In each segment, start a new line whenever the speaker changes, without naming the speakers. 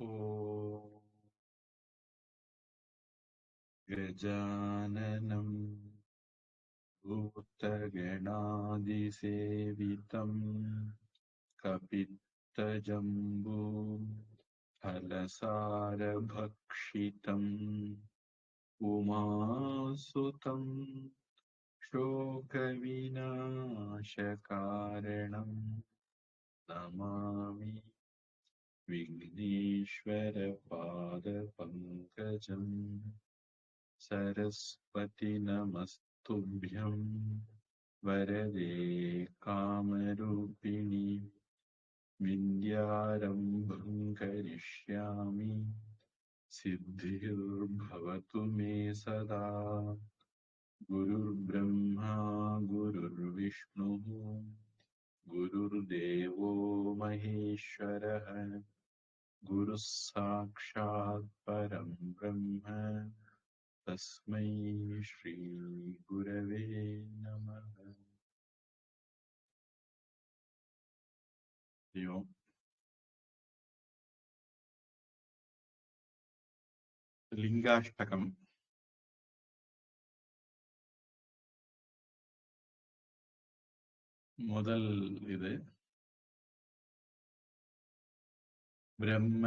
ॐ गजाननं भूतगणादिसेवितं कपित्तजम्बू फलसारभक्षितम् उमासुतं शोकविनाशकारणं नमामि विघ्नेश्वरपादपङ्कजम् सरस्वती नमस्तुभ्यं वरदे कामरूपिणि विद्यारम्भं करिष्यामि सिद्धिर्भवतु मे सदा गुरुर्ब्रह्मा गुरुर्विष्णुः गुरुर्देवो महेश्वरः गुरुः साक्षात् परं ब्रह्म तस्मै श्री गुरवे नमः। एवं लिंगाष्टकम முதல் இது பிரம்ம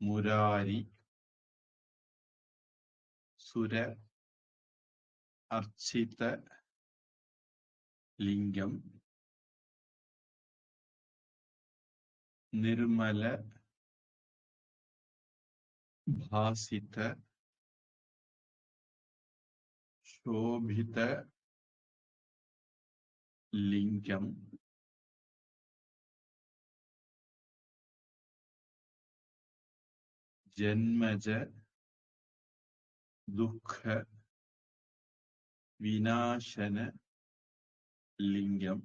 முராரி சுர அர்ச்சித லிங்கம் நிர்மல பாசித சோபித லிங்கம் ஜன்மஜ துக்க விநாசன லிங்கம்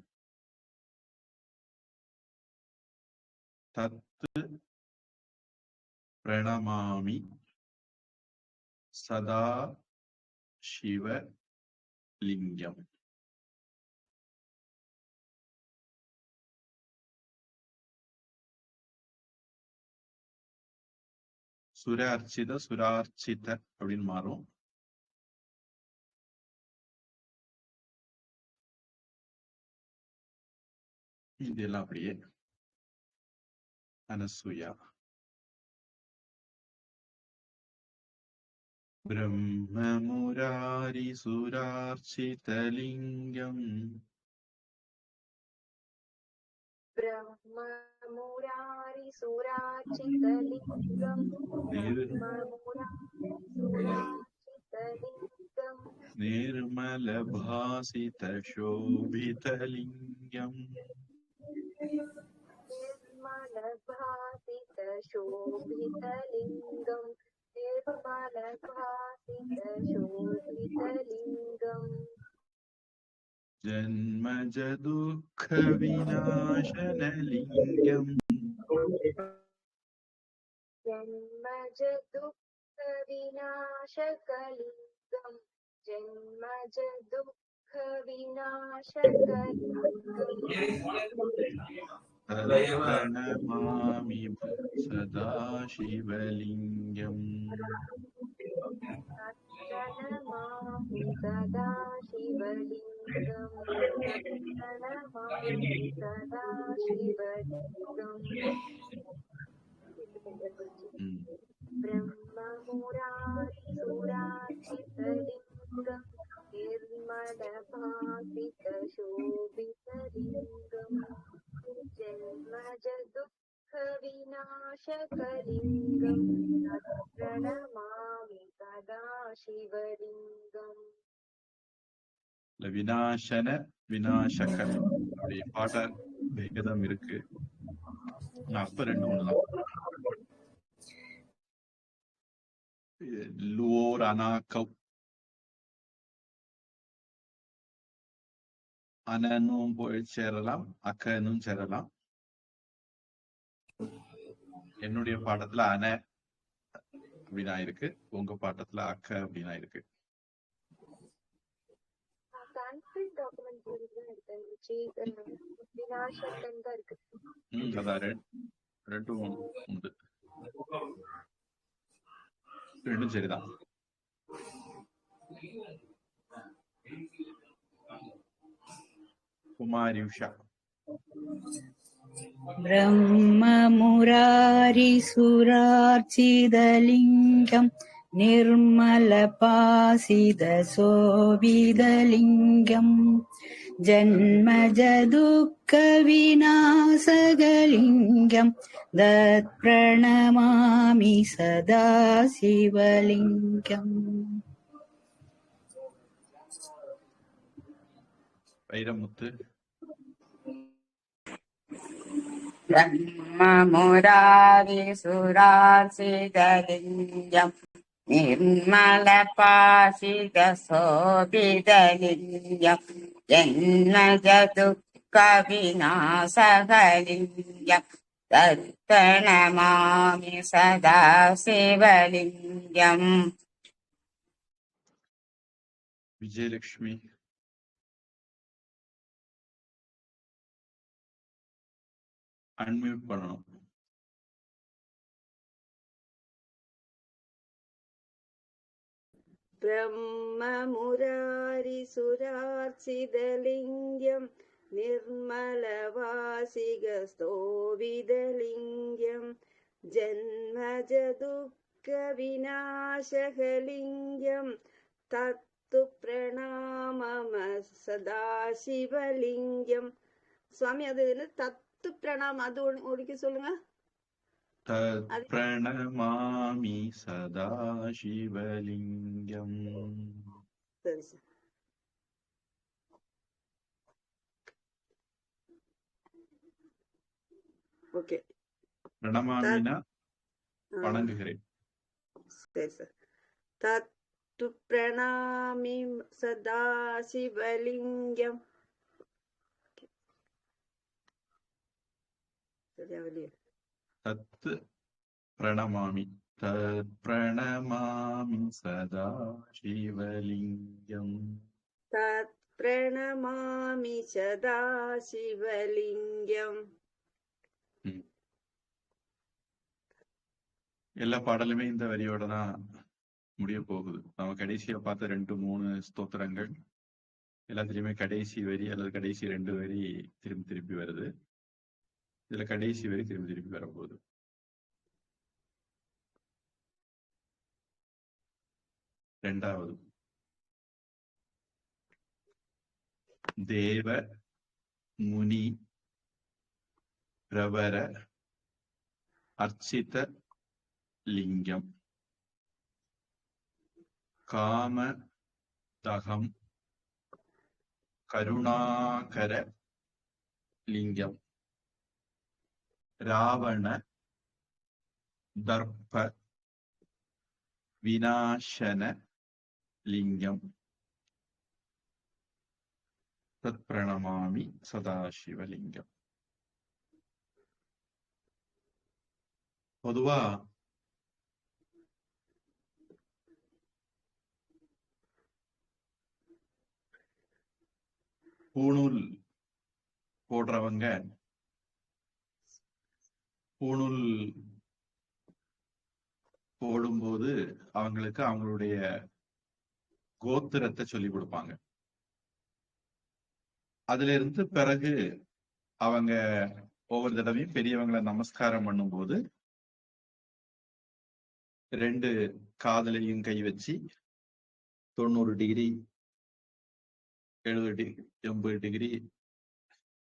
தத் பிரணமாமி சதா சிவ லிங்கம். சுர அர்ச்சித சுரார்ச்சித அப்படின்னு மாறும். இதெல்லாம் அப்படியே அனசூயா. பிரம்ம முராரி சுரார்ச்சித லிங்கம்
ब्रह्म मुरारी सुरार्चितलिङ्गं
निर्मल भासित शोभित लिंगम
निर्मल भासित शोभित लिंगम निर्मल भासित शोभित लिंगम
जन्मज दुःख विनाशन लिंगम
जन्मज दुःख विनाशकलिंगम जन्मज दुःख विनाशकलिंगम
प्रणमामि सदा शिवलिंगम
प्रणमामि सदा शिवलिंगम प्रणमामि सदा शिवलिंगम ब्रह्म मुरारी सुरार्चितलिंगम निर्मल भासित शोभितलिंगम जन्मज दुःख विनाशकलिंगम प्रणमामि सदा शिवलिंगम.
விநாசன விநாசகன் அப்படி பாட்ட விகிதம் இருக்கு. அப்ப ரெண்டு ஒண்ணுதான். லூர் அனாக்கவ் அனனும் போய் சேரலாம், அக்கனும் சேரலாம். என்னுடைய பாடத்துல அன அப்படின்னா இருக்கு, உங்க பாட்டத்துல அக்க அப்படின்னா இருக்கு. ரெண்டும் உண்டு, ரெண்டும் சரிதான். குமாரி உஷா.
ब्रह्ममुरारिसुरार्चितलिङ्गं निर्मलपासितशोभितलिङ्गं जन्मजदुःखविनाशकलिङ्गं तत्प्रणमामि सदा शिवलिङ्गम्.
வைரமுத்து.
ब्रह्ममुरारिसुरार्चितलिङ्गं निर्मलपाशितशोभितलिङ्गं जन्मजदुःखविनाशकलिङ्गं तत्प्रणमामि सदा शिवलिङ्गम्.
விஜயலட்சுமி. அன்மியூட் பண்ணணும்.
ब्रह्ममुरारिसुरार्चितलिङ्गं निर्मलवासिगस्तोविदलिङ्गं जन्मजदुःखविनाशकलिङ्गं तत्तु प्रणमामः सदा शिवलिङ्गं. சுவாமி அது தத்து பிரணாமம், அது ஒழிக்க சொல்லுங்க.
பிரணமாமி சதா சிவலிங்கம்.
சரி சார். ஓகே.
பிரணமாமினா வணங்குகிறேன்.
சரி சார். தத்து பிரணாமி சதா சிவலிங்கம்.
தத் பிரணமாமி, தத் பிரணமாமி சதா சிவலிங்கம்.
தத் பிரணமாமி சதா சிவலிங்கம்.
எல்லா பாடலுமே இந்த வரியோட தான் முடிய போகுது. நம்ம கடைசியா பார்த்த 2-3 ஸ்தோத்திரங்கள் எல்லாத்திலயுமே கடைசி வரி அல்லது கடைசி 2 வரி திரும்பி திருப்பி வருது. இதுல கடைசி வரி திரும்பி திருப்பி வரப்போகுது. இரண்டாவது, தேவ முனி பிரவர அர்ச்சித லிங்கம் காம தகம் கருணாகர லிங்கம் ராவண தர்ப்ப விநாசன லிங்கம் தத் பிரணமாமி சதாசிவலிங்கம். பொதுவா பூணூல் போடுறவங்க பூணூல் போடும்போது அவங்களுக்கு அவங்களுடைய கோத்திரத்தை சொல்லி கொடுப்பாங்க. அதுல இருந்து பிறகு அவங்க ஒவ்வொரு தடவையும் பெரியவங்களை நமஸ்காரம் பண்ணும்போது 2 காதலையும் கை வச்சு 90 டிகிரி 70 டிகிரி 80 டிகிரி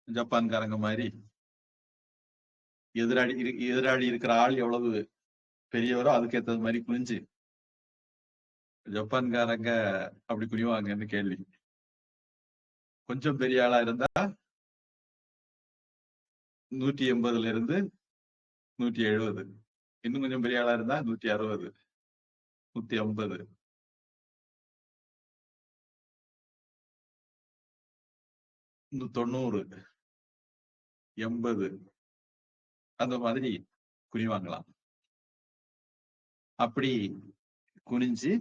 ஜப்பான்காரங்க மாதிரி எதிராளி இருக்கிற ஆள் எவ்வளவு பெரியவரோ அதுக்கு ஏற்றது மாதிரி குனிஞ்சு ஜப்பான்காரங்க அப்படி குனிவாங்கன்னு கேள்வி. கொஞ்சம் பெரிய ஆளா இருந்தா 180ல இருந்து 170, இன்னும் கொஞ்சம் பெரிய ஆளா இருந்தா 160, 150, 90, 80 அந்த மாதிரி குனிவாங்களாம். அப்படி குனிஞ்சு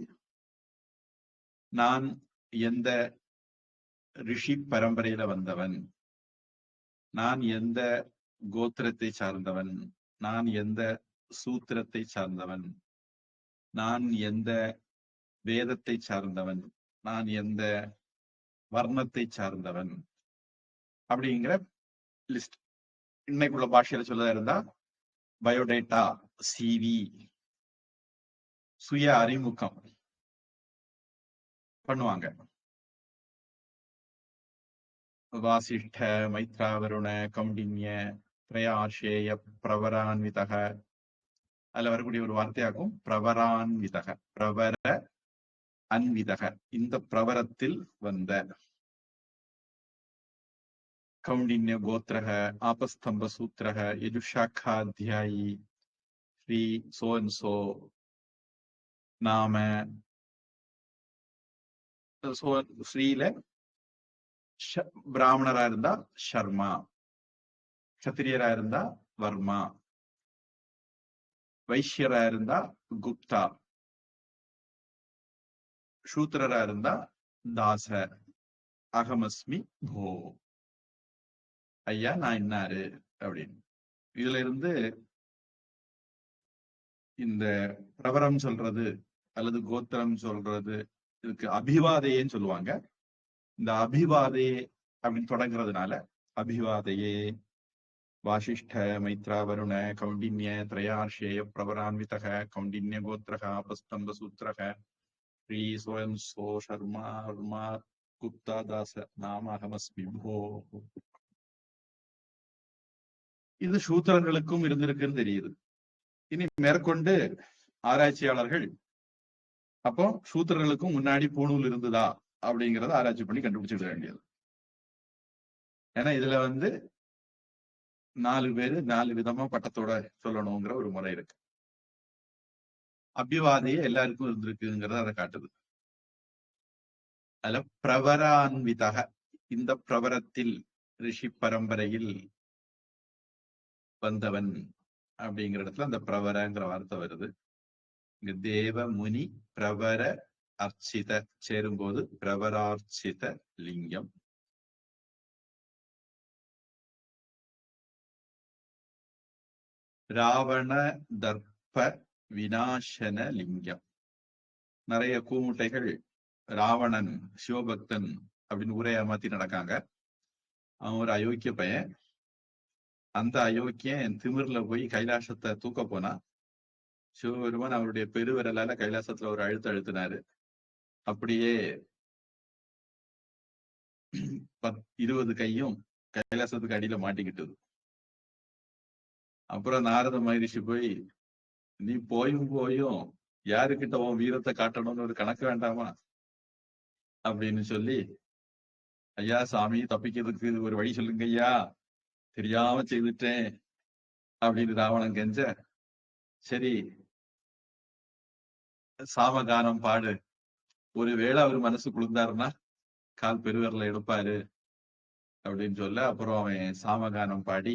நான் எந்த ரிஷி பரம்பரையில வந்தவன், நான் எந்த கோத்திரத்தை சார்ந்தவன், நான் எந்த சூத்திரத்தை சார்ந்தவன், நான் எந்த வேதத்தை சார்ந்தவன், நான் எந்த வர்ணத்தை சார்ந்தவன் அப்படிங்கிற லிஸ்ட். இன்னைக்குள்ள பாஷையில சொல்லதா இருந்தா பயோடேட்டா, சிவி, சுய அறிமுகம் பண்ணுவாங்க. வாசிஷ்ட, மைத்ராவருண, கௌண்டின்ய, திரயார்ஷேய, பிரவரான்விதக, அதுல வரக்கூடிய ஒரு வார்த்தையாகும் பிரவரான்விதக, பிரவர அன்விதக, இந்த பிரவரத்தில் வந்த. கௌண்டின்ய கோத்திரக, ஆபஸ்தம்ப சூத்திரக, யஜுஷாக்காத்தியாயி, ஸ்ரீ சோ அண்ட் சோ நாம, ஸ்ரீல பிராமணரா இருந்தா ஷர்மா, கத்திரியரா இருந்தா வர்மா, வைஷ்யரா இருந்தா குப்தா, சூத்திரரா இருந்தா தாச, அகமஸ்மி போ, ஐயா நான் இன்னாரு அப்படின்னு. இதுல இருந்து இந்த பிரபரம் சொல்றது அல்லது கோத்திரம் சொல்றது, இதுக்கு அபிவாதையேன்னு சொல்லுவாங்க. இந்த அபிவாதையே அப்படின்னு தொடங்குறதுனால அபிவாதையே வாசிஷ்ட, மைத்ராவருண, கௌண்டின்ய, திரயார்ஷேய, பிரவரான்விதக, கௌண்டின்ய கோத்திரக, ஆபஸ்தம்ப சூத்திரக, ஸ்ரீ சோயம் சோ ஷர்மா வர்மா குப்தா தாச நாம அகமஸ்மி போ. இது சூத்திரர்களுக்கும் இருந்திருக்குன்னு தெரியுது. இனி மேற்கொண்டு ஆராய்ச்சியாளர்கள் அப்போ சூத்திரர்களுக்கும் முன்னாடி பூணூல் இருந்ததா அப்படிங்கறத ஆராய்ச்சி பண்ணி கண்டுபிடிச்சிட வேண்டியது. ஏன்னா இதுல 4 பேரு 4 விதமா பட்டத்தோட சொல்லணுங்கிற ஒரு முறை இருக்கு. அபிவாதையே எல்லாருக்கும் இருந்திருக்குங்கிறத அதை காட்டுது. அதுல பிரவரான்விதக, இந்த பிரவரத்தில் ரிஷி பரம்பரையில் வந்தவன் அப்படிங்கிற இடத்துல அந்த பிரவரங்கிற வார்த்தை வருது. இங்க தேவ முனி பிரவர அர்ச்சித சேரும்போது பிரவரார்ச்சித லிங்கம். ராவண தர்ப்ப விநாசன லிங்கம். நிறைய கூமுட்டைகள் ராவணன் சிவபக்தன் அப்படின்னு ஊரை ஏமாத்தி நடக்காங்க. அவன் ஒரு அயோக்கிய பையன். அந்த அயோக்கியன் திமிர்ல போய் கைலாசத்தை தூக்க போனா சிவபெருமான் அவருடைய பெருவிரலால கைலாசத்துல ஒரு அழுத்தினாரு. அப்படியே 20 கையும் கைலாசத்துக்கு அடியில மாட்டிக்கிட்டது. அப்புறம் நாரத மகரிஷி போய், நீ போயும் யாருக்கிட்ட உன் வீரத்தை காட்டணும்னு ஒரு கணக்கு வேண்டாமா அப்படின்னு சொல்லி, ஐயா சாமி தப்பிக்கிறதுக்கு ஒரு வழி சொல்லுங்க ஐயா, தெரியாம செய்துட்டேன் அப்படின்னு ராவணன் கெஞ்ச, சரி சாமகானம் பாடு, ஒருவேளை அவர் மனசு குளிர்ந்தாருன்னா கால் பெருவரில் எடுப்பாரு அப்படின்னு சொல்ல, அப்புறம் அவன் சாமகானம் பாடி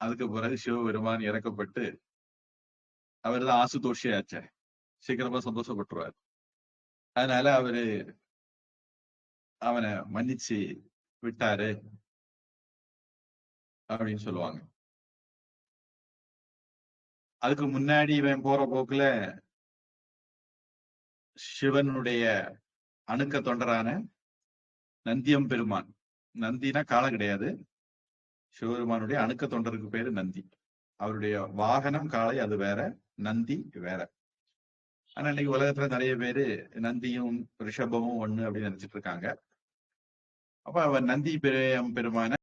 அதுக்கு பிறகு சிவபெருமான் இறக்கப்பட்டு, அவர் தான் ஆசுதோஷியாச்ச, சீக்கிரமா சந்தோஷப்பட்டுருவார். அதனால அவனை மன்னிச்சு விட்டாரு அப்படின்னு சொல்லுவாங்க. அதுக்கு முன்னாடி இவன் போற போக்குல சிவனுடைய அணுக்க தொண்டரான நந்தியம் பெருமான், நந்தினா காலம் கிடையாது, சிவபெருமானுடைய அணுக்க தொண்டருக்கு பேரு நந்தி. அவருடைய வாகனம் காளை, அது வேற, நந்தி வேற. ஆனா இன்னைக்கு உலகத்துல நிறைய பேரு நந்தியும் ரிஷபமும் ஒண்ணு அப்படின்னு நினைச்சிட்டு இருக்காங்க. அப்ப அவர் நந்தி பெருமான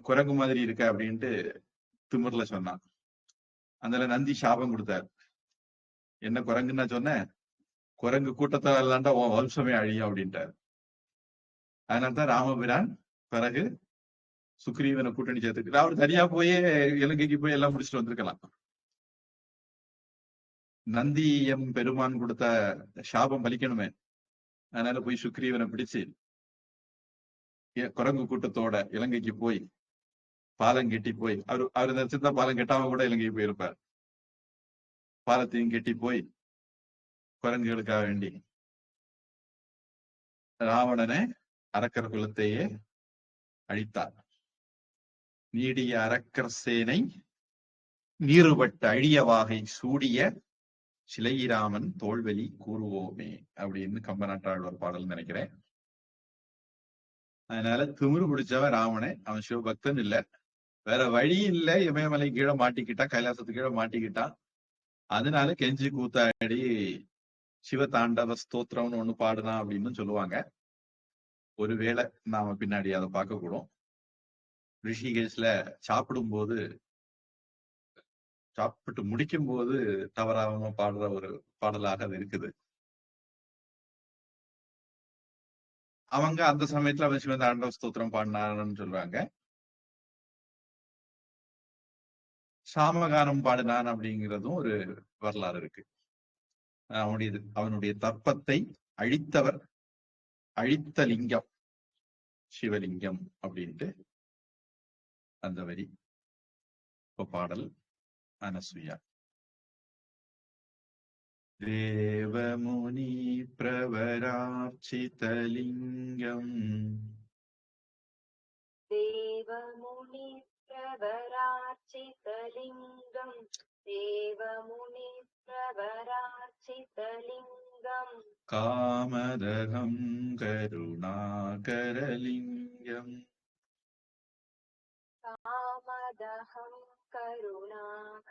குரங்கு மாதிரி இருக்க அப்படின்ட்டு திமிர்ல சொன்னான். அதுல நந்தி சாபம் கொடுத்தார். என்ன குரங்குன்னா சொன்ன, குரங்கு கூட்டத்தால் இல்லாண்டா உன் வம்சமே அழியும் அப்படின்ட்டார். அதனால்தான் ராமபிரான் பிறகு சுக்ரீவனை கூட்டணி சேர்த்துக்கிட்டு அவர் தனியா போயே இலங்கைக்கு போய் எல்லாம் முடிச்சுட்டு வந்திருக்கலாம். நந்தியம் பெருமான் கொடுத்த சாபம் பலிக்கணுமே, அதனால போய் சுக்ரீவனை பிடிச்சு குரங்கு கூட்டத்தோட இலங்கைக்கு போய் பாலம் கெட்டி போய், அவர் நினைச்சிருந்தா பாலம் கெட்டாம கூட இலங்கைக்கு போயிருப்பார். பாலத்தையும் கெட்டி போய் குரங்குகளுக்காக வேண்டி ராவணனை அரக்கர் குலத்தையே அழித்தார். நீடிய அரக்கர் சேனை நீறுபட்ட அழிய வாகை சூடிய சிலையிராமன் தோல்வெளி கூறுவோமே அப்படின்னு கம்பநாட்டாழ்வார் பாடல் நினைக்கிறேன். அதனால திமிரு பிடிச்சவன் ராவணே, அவன் சிவபக்தன் இல்ல, வேற வழி இல்ல, இமயமலை கீழே மாட்டிக்கிட்டான், கைலாசத்துக்கு கீழே மாட்டிக்கிட்டான். அதனால கெஞ்சி கூத்தாடி சிவதாண்டவ ஸ்தோத்திரம்னு ஒண்ணு பாடுனான் அப்படின்னு சொல்லுவாங்க. ஒருவேளை நாம பின்னாடி அதை பார்க்க கூடும். ரிஷிகேஷ்ல சாப்பிட்டு முடிக்கும் போது தவறாம பாடுற ஒரு பாடலாக அது இருக்குது. அவங்க அந்த சமயத்துல அவன் சிவதாண்டவ ஸ்தோத்திரம் பாடினான்னு சொல்றாங்க. சாமகானம் பாடினான் அப்படிங்கிறதும் ஒரு வரலாறு இருக்கு. அவனுடைய தர்ப்பத்தை அழித்தவர், அழித்த லிங்கம் சிவலிங்கம் அப்படின்ட்டு அந்த வரி. இப்ப பாடல் அனசூயா. தேவமுனி பிரவரார்ச்சிதலிங்கம்
தேவமுனி பிரவரார்ச்சிதலிங்கம் தேவமுனி பிரவரார்ச்சிதலிங்கம்
காமதகம் கருணாகரலிங்கம்
காமதஹம் கருணாகரலிங்கம்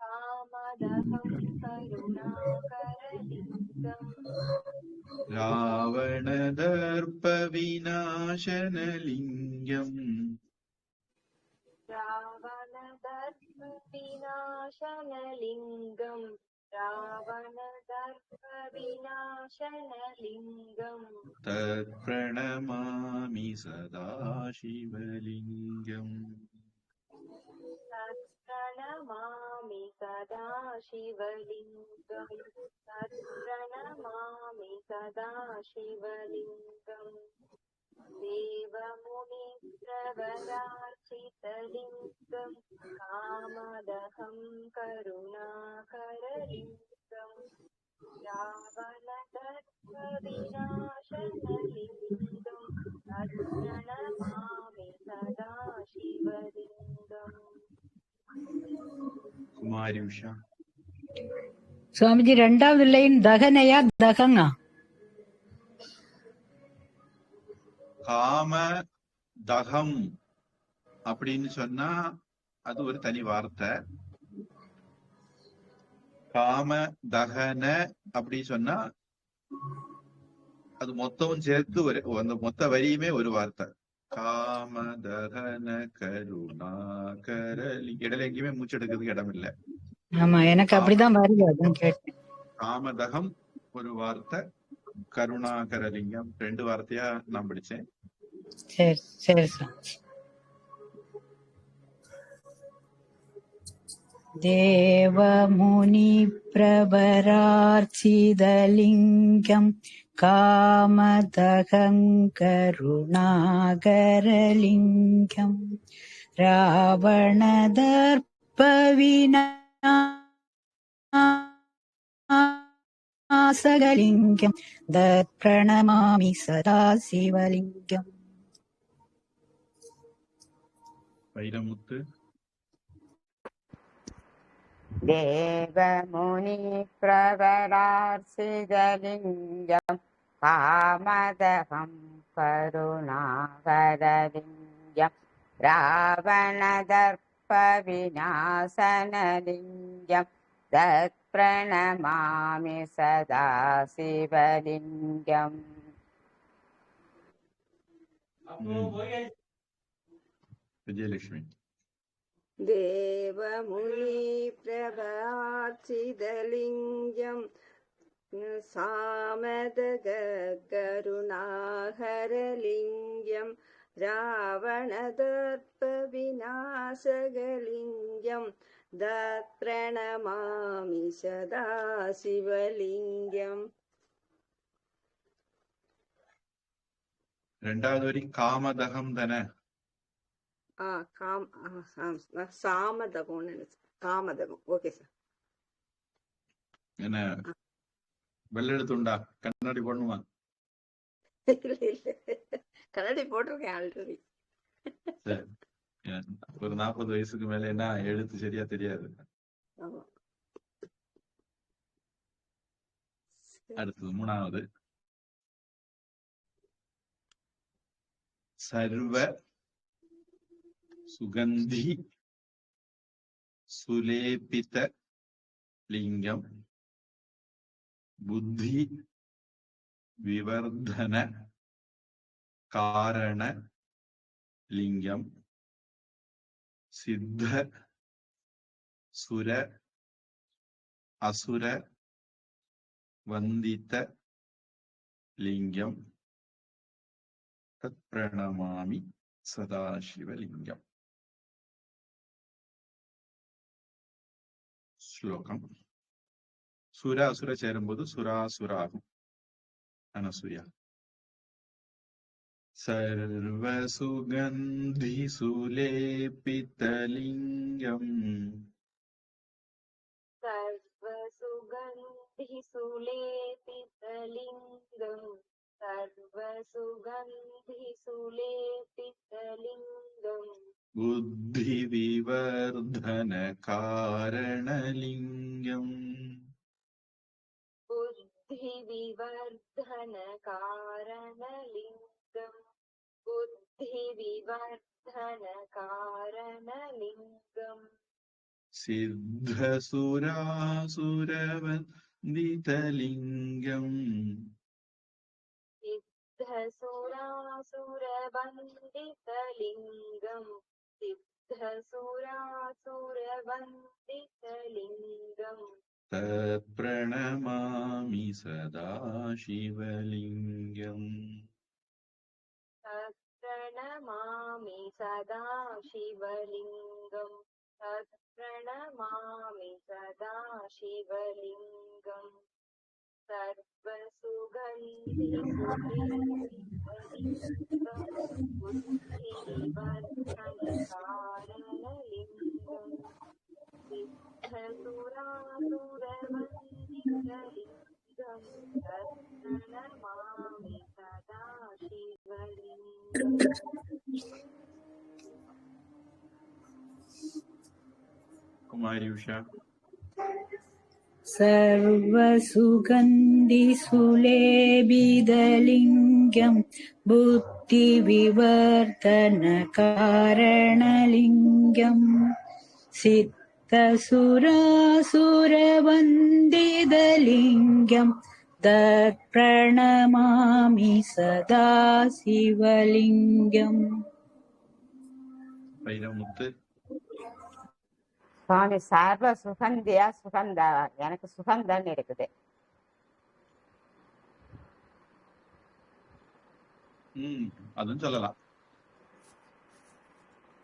காமதஹம் கருணாகரலிங்கம்
ராவணதர்ப்ப விநாசனலிங்கம்
ராவணதர்ப்ப விநாசனலிங்கம் ராவணதர்ப்ப விநாசனலிங்கம்
தத் பிரணமாமி சதா சிவலிங்கம்
தத் பிரணமாமி சதா சிவலிங்கம் தத் பிரணமாமி சதா சிவலிங்கம் தேவமுனி பிரவரார்ச்சிதலிங்கம் காமதஹம் கருணாகரலிங்கம் ராவணதர்ப்ப விநாசனலிங்கம் தத் பிரணமாமி சதா சிவலிங்கம்.
குமாரி உஷா.
சுவாமிஜி, ரெண்டாவது லைன் தகனையா தகங்கா?
காம தகம் அப்படின்னு சொன்னா அது ஒரு தனி வார்த்தை. காம தகன அப்படி சொன்னா அது மொத்தமும் சேர்த்து அந்த மொத்த வரியுமே ஒரு வார்த்தை. காம தகன கருணாகரலி. இடையில எங்கேயுமே மூச்சு எடுக்கிறதுக்கு இடம் இல்லை.
ஆமா, எனக்கு அப்படிதான் வருது, அதான் கேட்டேன்.
காமதகம் ஒரு வார்த்தை, கருணாகரலிங்கம் 2 வார்த்தையா நான் படிச்சேன்.
சரி சரி சார். தேவமுனி பிரபரார்ச்சிதலிங்கம் காமதகம் கருணாகரலிங்கம் ராவணதர்ப்ப விநாசகலிங்கம் தத் பிரணமாமி சதா சிவலிங்கம்.
வைரமுத்து.
தேவமுனி பிரவரார்ச்சிதலிங்கம் காமதகம் கருணாகரலிங்கம் ராவணதர்ப்ப விநாசனலிங்கம் தத் பிரணமாமி சதா சிவலிங்கம்.
விஜயலட்சுமி.
தேவமுனி பிரபார்ச்சிதலிங்கம் சாமதக கருணாகரலிங்கம் ராவணதர்ப்ப விநாசகலிங்கம் தத் பிரணமாமி சதா சிவலிங்கம்.
ரெண்டாவது வரி காமதகம் தானே?
சாமதகம் காமதகம். Okay sir.
என்ன வெள்ளெழுத்துண்டா? கண்ணாடி போடணுமா?
இல்ல இல்ல, கண்ணாடி போட்டிருக்கேன் ஆல்ரெடி.
சரி. ஒரு 40 வயசுக்கு மேல என்ன எழுத்து சரியா தெரியாது.
ஆமா.
அடுத்தது 3வது. சர்வ சுகந்தி சுலேபித லிங்கம் புத்தி விவர்தன காரண லிங்கம் சித்த சுர அசுர வந்தித லிங்கம் தத் பிரணமாமி சதாசிவலிங்கம். ஸ்லோகம். சுர அசுர சேரும்போது சுராசுராகும். அனசூயா. சர்வசுகந்தி சுலேபிதலிங்கம்
सर्वसुगन्धि सुलेपितलिङ्गम् सर्वसुगन्धि सुलेपितलिङ्गम्
புத்தி விவர்தன காரணலிங்கம்
बुद्धिविवर्धनकारणलिङ्गम् बुद्धिविवर्धनकारणलिङ्गम्
சித்த சுராசுரவந்திதலிங்கம்
सिद्धसुरासुरवन्दितलिङ्गम् सिद्धसुरासुरवन्दितलिङ्गम्
தத் பிரணமாமி சதாசிவலிங்கம்.
तत्प्रणमामि सदा शिवलिङ्गम् तत्प्रणमामि सदा शिवलिङ्गम् सर्वसुगन्धिसुलेपितलिङ्गम् बुद्धिविवर्धनकारणलिङ्गम् सिद्धसुरासुरवन्दितलिङ्गम् तत्प्रणमामि सदा शिवलिङ्गम्
குமாரி உஷா.
सर्वसुगन्धिसुलेबिदलिङ्गं बुद्धिविवर्धनकारणलिङ्गं सिद्धसुरासुरवन्दितलिङ्गं तत्प्रणमामि सदा शिवलिङ्गम्.
வைரமுத்து.
சுவாமி சர்வ சுகந்தியா சுகந்தா? எனக்கு சுகந்தன்னு இருக்குது.
அதுவும் சொல்லலாம்.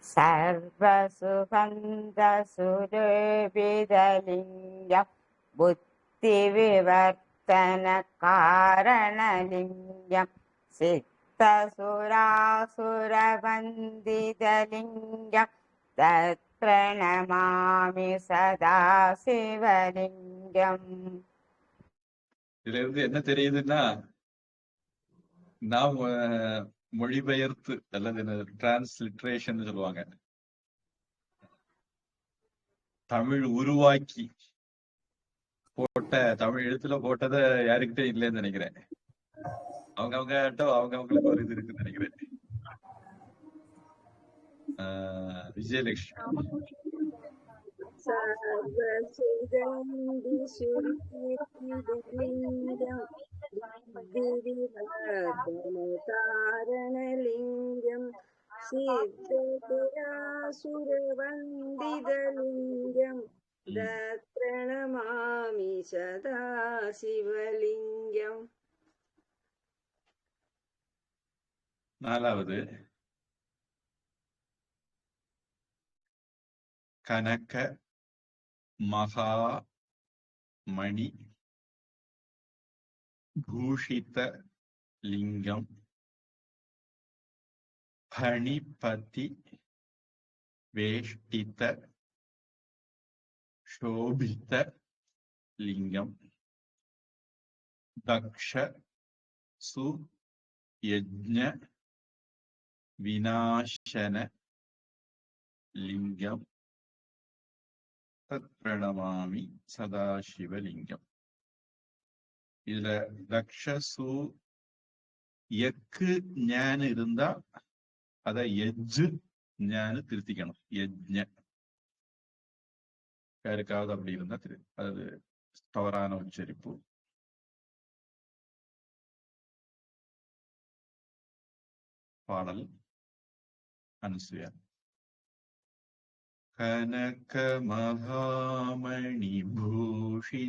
சர்வ சுகந்த சுரபிதலிங்கம் புத்தி விவர்த்தன காரணலிங்கம் சித்த சுராசுரவந்திதலிங்கம் தத் பிரணமாமி சதா சிவலிங்கம்.
இதுல இருந்து என்ன தெரியுதுன்னா, நாம் மொழிபெயர்த்து அல்லது டிரான்ஸ்லிட்ரேஷன் சொல்லுவாங்க, தமிழ் உருவாக்கி போட்ட தமிழ் எழுத்துல போட்டதை யாருக்கிட்டே இல்லைன்னு நினைக்கிறேன். அவங்களுக்கு ஒரு இது இருக்குன்னு நினைக்கிறேன். விஜயலட்சுமி.
காரணலிங்கம் சித்தசுராசுரவந்திதலிங்கம் தத் பிரணமாமி சதா சிவலிங்கம்.
4வது. கனக மகா மணி பூஷித லிங்கம் பணிபதி வேஷ்டித சோபித லிங்கம் தக்ஷ சு யஜ்ஞ விநாசன லிங்கம் தத் பிரணமாமி சதாசிவலிங்கம். இதுல தக்ஷசு யக்கு ஞான் இருந்தா அத யஜ்ஜு ஞானு திருத்திக்கணும். யஜ்ஞ யாருக்காவது அப்படி இருந்தா அது தவறான உச்சரிப்பு. பாடல் அனுசுயா. கனக மகாமணி பூஷிதலிங்கம்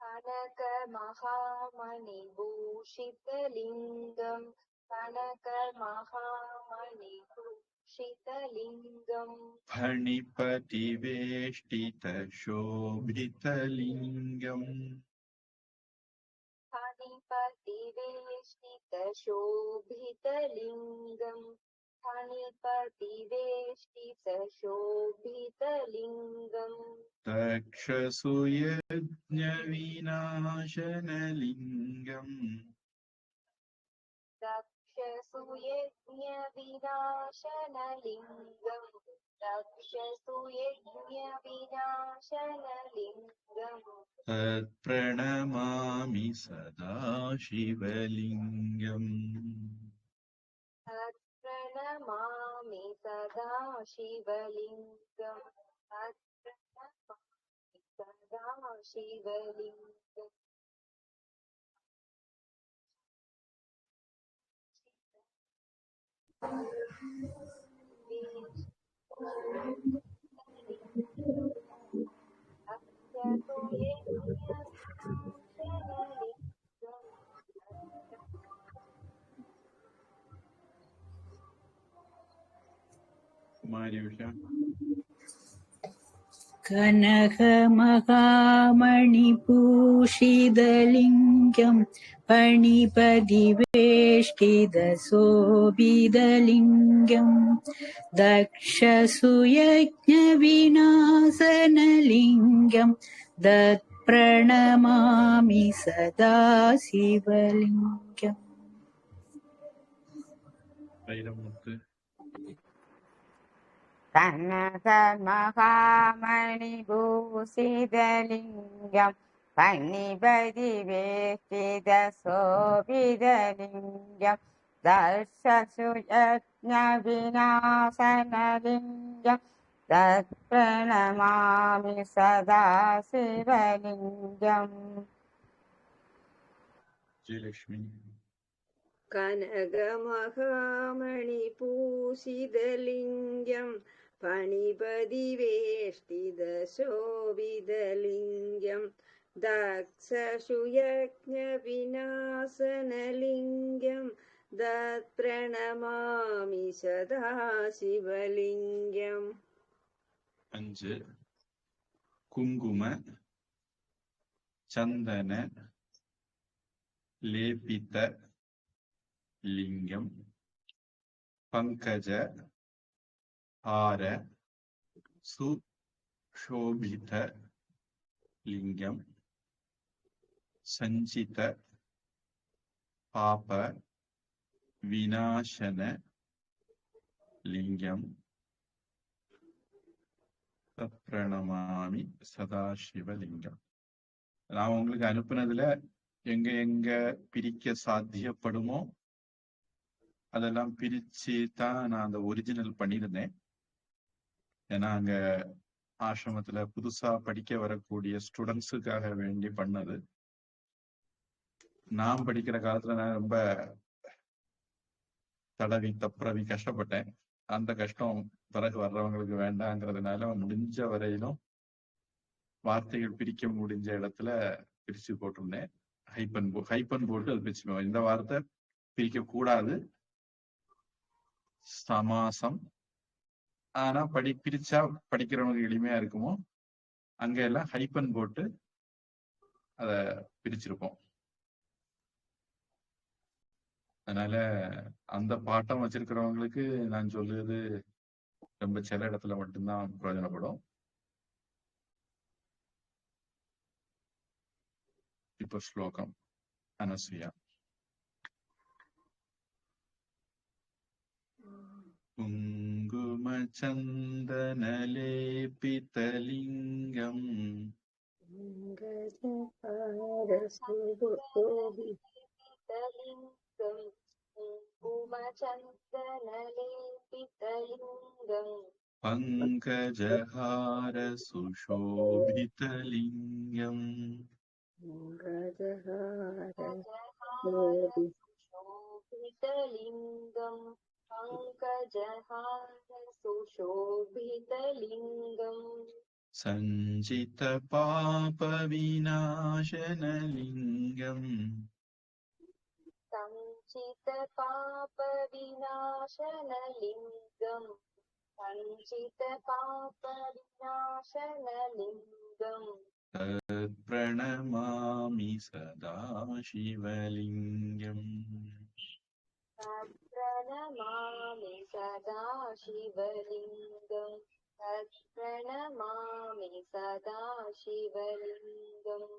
கனக மகாமணி பூஷிதலிங்கம் கனக மகாமணி பூஷிதலிங்கம்
ஃபணிபதி வேஷ்டித சோபிதலிங்கம்
ஃபணிபதி வேஷ்டித சோபிதலிங்கம் ஃபணிபதி வேஷ்டித சோபிதலிங்கம்
தக்ஷசு யஜ்ஞ விநாசனலிங்கம்
ரக்ஷசு யஜ்ஞ விநாசனலிங்கம் ரக்ஷசு யஜ்ஞ விநாசனலிங்கம்
தத் பிரணமாமி சதா சிவலிங்கம்.
प्रणमामि सदा शिवलिङ्गम् प्रणमामि सदा शिवलिङ्गम्
மாரியுஷா.
कनकमहामणिभूषितलिङ्गं फणिपदिवेष्टितशोभितलिङ्गं दक्षसुयज्ञविनाशनलिङ्गं तत्प्रणमामि सदा शिवलिङ्गम्.
வைரமுத்து.
கனக மகாமணி பூஷிதலிங்கம் பணிபதி வேஷ்டித சோபிதலிங்கம் தர்ஷசுயஜ்ஞ விநாசனலிங்கம் தத் பிரணமாமி சதா சிவலிங்கம்.
ஜெயலட்சுமி.
कनकमहामणिपूषितलिङ्गं फणिपदिवेष्टितशोभितलिङ्गं दक्षसुयज्ञविनाशनलिङ्गं तत्प्रणमामि सदा शिवलिङ्गम्.
5 குங்கும சந்தன லேபித லிங்கம் பங்கஜ ஹார சுஷோபித லிங்கம் சஞ்சித பாப விநாசன லிங்கம் பிரணமாமி சதாசிவலிங்கம். நான் உங்களுக்கு அனுப்புனதுல எங்க எங்க பிரிக்க சாத்தியப்படுமோ அதெல்லாம் பிரிச்சு தான் நான் அந்த ஒரிஜினல் பண்ணியிருந்தேன். ஏன்னா அங்க ஆசிரமத்துல புதுசா படிக்க வரக்கூடிய ஸ்டூடெண்ட்ஸுக்காக வேண்டி பண்ணது. நான் படிக்கிற காலத்துல நான் ரொம்ப தடவி தப்புறவி கஷ்டப்பட்டேன். அந்த கஷ்டம் பிறகு வர்றவங்களுக்கு வேண்டாங்கிறதுனால முடிஞ்ச வரையிலும் வார்த்தைகள் பிரிக்க முடிஞ்ச இடத்துல பிரிச்சு போட்டிருந்தேன். ஹைப்பன் போட்டு அது பிரிச்சுக்கோங்க. இந்த வார்த்தை பிரிக்க கூடாது, சமாசம். ஆனா பிரிச்சா படிக்கிறவங்களுக்கு எளிமையா இருக்குமோ அங்க எல்லாம் ஹைப்பன் போட்டு அத பிரிச்சிருப்போம். அதனால அந்த பாட்டம் வச்சிருக்கிறவங்களுக்கு நான் சொல்லுறது ரொம்ப சில இடத்துல மட்டும்தான் பிரயோஜனப்படும். இப்போ ஸ்லோகம் அனசுயா. कुङ्कुमचन्दनलेपितलिङ्गम्
पङ्कजहारशोभितलिङ्गम् कुङ्कुमचन्दनलेपितलिङ्गम्
पङ्कजहारसुशोभितलिङ्गम्
पङ्कजहारशोभितलिङ्गम् पङ्कजहारसुशोभितलिङ्गम्
सञ्चितपापविनाशनलिङ्गम्
सञ्चितपापविनाशनलिङ्गम् सञ्चितपापविनाशनलिङ्गम्
तत्प्रणमामि सदा शिवलिङ्गम्
तत्प्रणमामि सदा शिवलिङ्गम् तत्प्रणमामि सदा शिवलिङ्गम्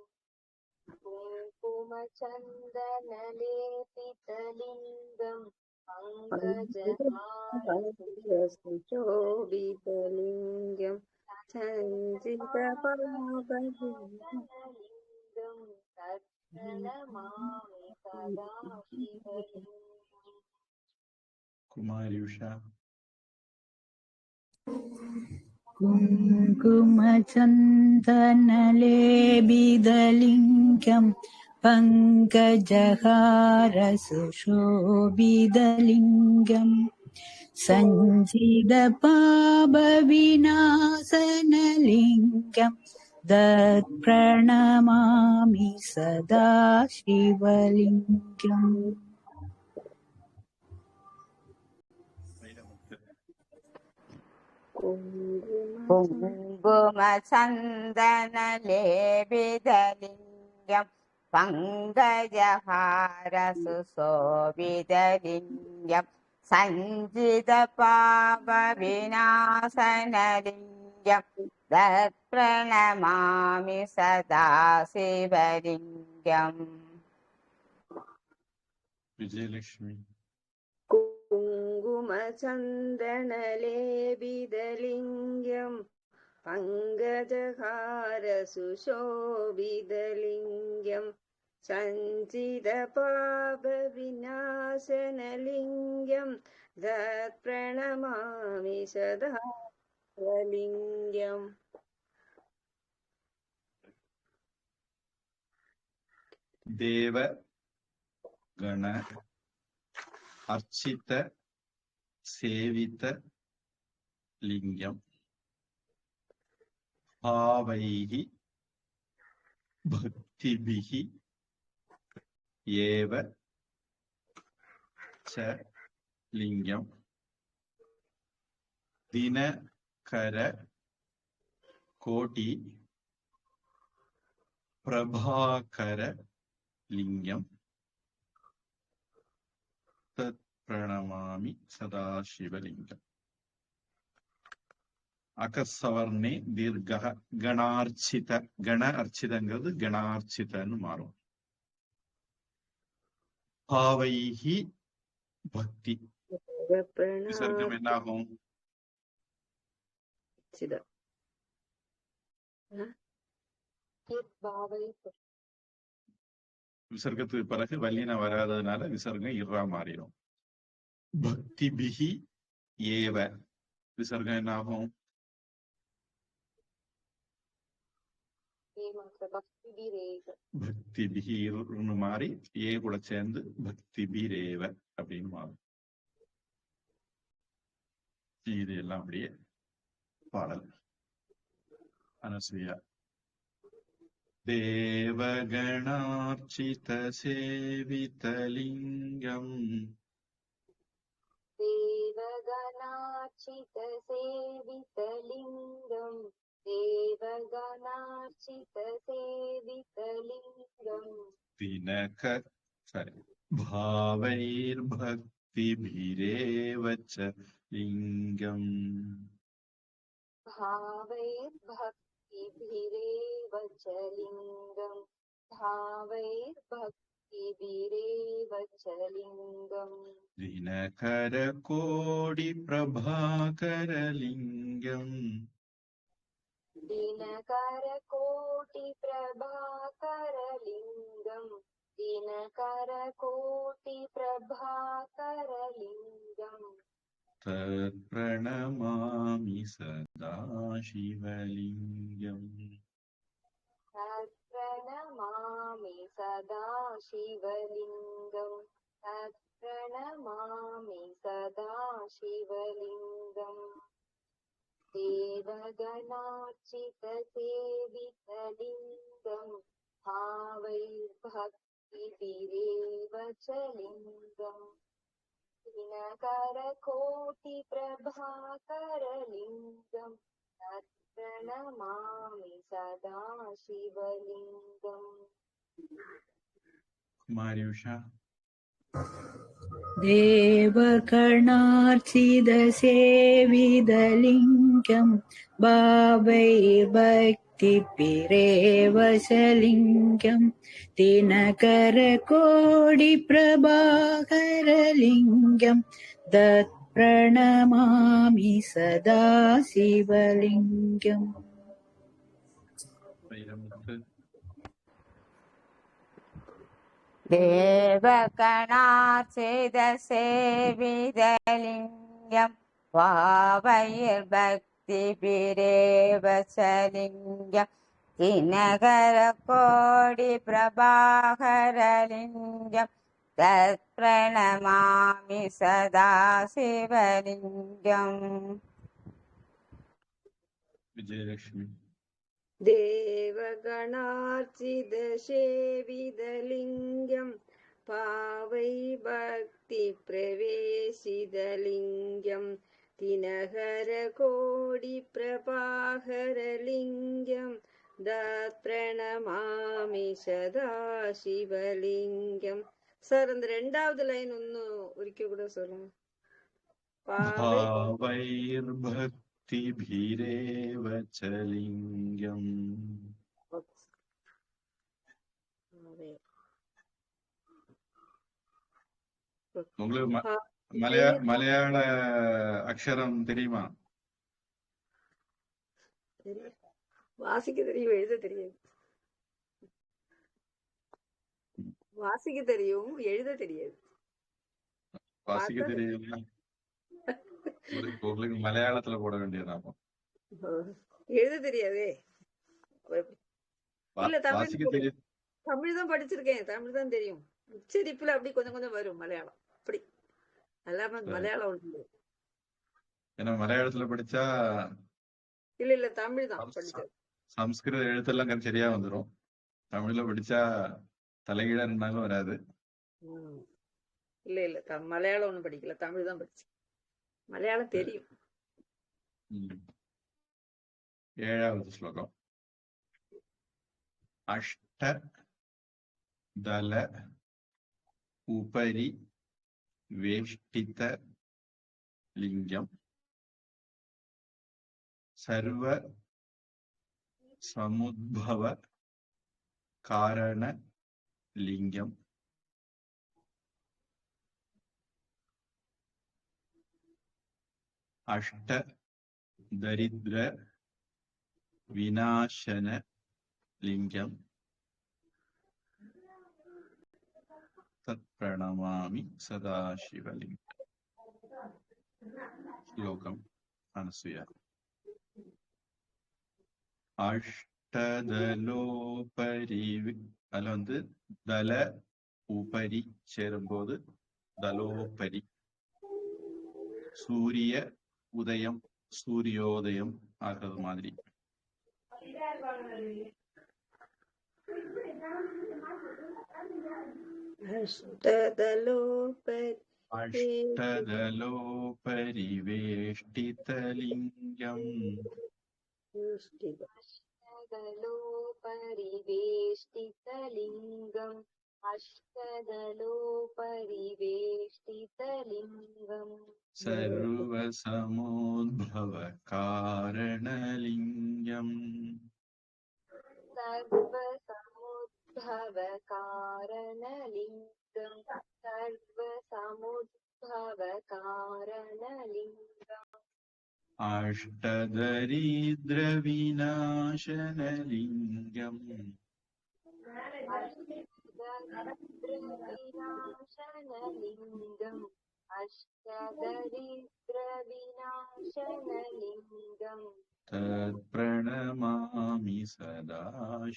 कुङ्कुमचन्दनलेपितलिङ्गम्
सुशोभितलिङ्गं
पङ्कजहारशोभितलिङ्गम् तत्प्रणमामि सदा शिवलिङ्गम्
कुमारी उषा
कुङ्कुमचन्दनलेबिदलिङ्गं पङ्कजहारसुशोभितलिङ्गं सञ्चितपापविनाशनलिङ्गं तत्प्रणमामि सदा शिवलिङ्गम्
कुङ्कुमचन्दनलेपितलिङ्गम् पङ्कजहारसुशोभितलिङ्गम् सञ्चितपापविनाशनलिङ्गम् तत्प्रणमामि सदा शिवलिङ्गम्
विजयलक्ष्मी
कुङ्कुमचन्दनलेबिदलिङ्गं पङ्कजहारसुशोभितलिङ्गं सञ्चितपापविनाशनलिङ्गं तत्प्रणमामि सदा शिवलिङ्गम्
देव गण अर्चित सेवित लिङ्गम् भावैः भक्तिभिः एव च लिङ्गम् दिनकर कोटि प्रभाकर लिङ्गम् तत्प्रणमामि सदा शिवलिङ्गम् அகசவர்ணே தீர்க்கः கணார்ச்சித கண அர்ச்சிதங்கிறது கணார்ச்சிதன்னு மாறும். பாவைஹி பக்தி விசர்க்கம் என்னாகும்? விசர்க்கத்துக்கு பிறகு வல்லின வராததுனால விசர்க்கம் இர்ரா மாறிடும். பக்தி பிஹி ஏவ விசர்க்கம் என்னாகும்? பக்தி பிஹின்னு மாறி ஏ கூட சேர்ந்து பக்தி பீரேவ அப்படின்னு மாறும். இது எல்லாம் அப்படியே பாடல். அனசூயா தேவகணார்ச்சித சேவிதலிங்கம்
தேவகணார்ச்சித சேவிதலிங்கம் தேவகணார்ச்சித சேவிதலிங்கம்
தினக சரி பாவைர்பக்திபிரேவ ச லிங்கம்
भावैर्भक्तिभिरेव च लिङ्गम् भावैर्भक्तिभिरेव शिबिरेव च लिङ्गम्
दिनकरकोटिप्रभाकरलिङ्गम्
दिनकरकोटिप्रभाकरलिङ्गम् दिनकरकोटिप्रभाकरलिङ्गम्
तत्प्रणमामि सदा शिवलिङ्गम्
तत्प्रणमामि सदा शिवलिङ्गम् तत्प्रणमामि सदा शिवलिङ्गम् देवगणार्चितसेवितलिङ्गम् भावैर्भक्तिभिरेव च लिङ्गम् दिनकरकोटिप्रभाकरलिङ्गम् तत्प्रणमामि सदा शिवलिङ्गम्
कुमारी उषा
देवगणार्चितसेवितलिङ्गं भावैर्भक्तिभिरेव च लिङ्गं दिनकरकोटिप्रभाकरलिङ्गं तत्प्रणमामि सदा शिवलिङ्गम्
வைரமுத்து
देवगणार्चितसेवितलिङ्गं भावैर्भक्तिभिरेव च लिङ्गं दिनकरकोटिप्रभाकरलिङ्गं तत्प्रणमामि सदा शिवलिङ्गम्
விஜயலட்சுமி
देवगणार्चितसेवितलिङ्गम् भावैर्भक्तिप्रवेशितलिङ्गम् दिनकरकोटिप्रभाकरलिङ्गम् தத்ப்ரணமாமி சதா சிவலிங்கம். சார் அந்த ரெண்டாவது லைன் ஒரிக்க கூட சொல்லுங்க.
भावैर्भक्तिभिरेव च लिङ्गम् உங்களுக்கு மலையாள அக்ஷரம் தெரியுமா?
வாசிக்க தெரியும், எழுத தெரியாது. வாசிக்க தெரியும், எழுத தெரியாது.
வாசிக்க தெரியும், உங்களுக்கு மலையாளத்துல போட வேண்டியதாகும்.
எழுத தெரியாதே. இல்ல
வாசிக்க தெரியும்.
தமிழ் தான் படிச்சிருக்கேன், தமிழ் தான் தெரியும். உச்சரிப்புல அப்படி கொஞ்சம் கொஞ்சம் வரும் மலையாளம். அப்படி அல்லாம மலையாளம் ஒண்ணு.
ஏன்னா மலையாளத்துல படிச்சா
இல்ல தமிழ் தான் படிச்சது.
சம்ஸ்கிருத எழுத்தெல்லாம் சரியா வந்துடும். தமிழ்ல படிச்சா தலைகீழா இருந்தாலும் வராது.
இல்ல மலையாளம் ஒண்ணும் படிக்கல, தமிழ் தான் படிச்சு. மலையாளம் தெரியும்.
7வது ஸ்லோகம். அஷ்ட தல உபரி வேஷ்டித லிங்கம் சர்வ சமுத்பவ காரண லிங்கம் அஷ்ட தரித்ர விநாசன லிங்கம் தத் பிரணமாமி சதாசிவலிங்கம். ஸ்லோகம் அனசூயா. அஷ்டதலோபரி, அதுல தல உபரி சேரும்போது தலோபரி. சூரிய உதயம், சூரியோதயம் ஆகிறது மாதிரி. அஷ்டதலோபரிவேஷ்டிதலிங்கம்
अष्टदलोपरिवेष्टितलिङ्गम् अष्टदलोपरिवेष्टितलिङ्गम्
सर्वसमोद्भव कारणलिङ्गम्
सर्वसमुद्भव सर्वसमुद्भवकारणलिङ्गं सर्वसमुद्भवकारणलिङ्गम्
अष्टदरिद्रविनाशनलिङ्गम्
अष्टदरिद्रविनाशनलिङ्गम् अष्टदरिद्रविनाशनलिङ्गम्
तत्प्रणमामि सदा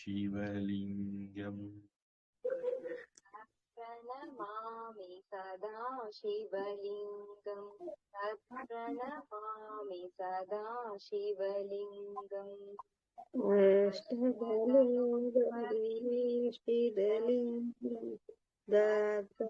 शिवलिङ्गम्
प्रणमामि सदा शिवलिङ्गम् तत्प्रणमामि सदा शिवलिङ्गम्
अष्टदलोदरिवेष्टिदलिङ्गं दत्तप्रभुलिङ्गं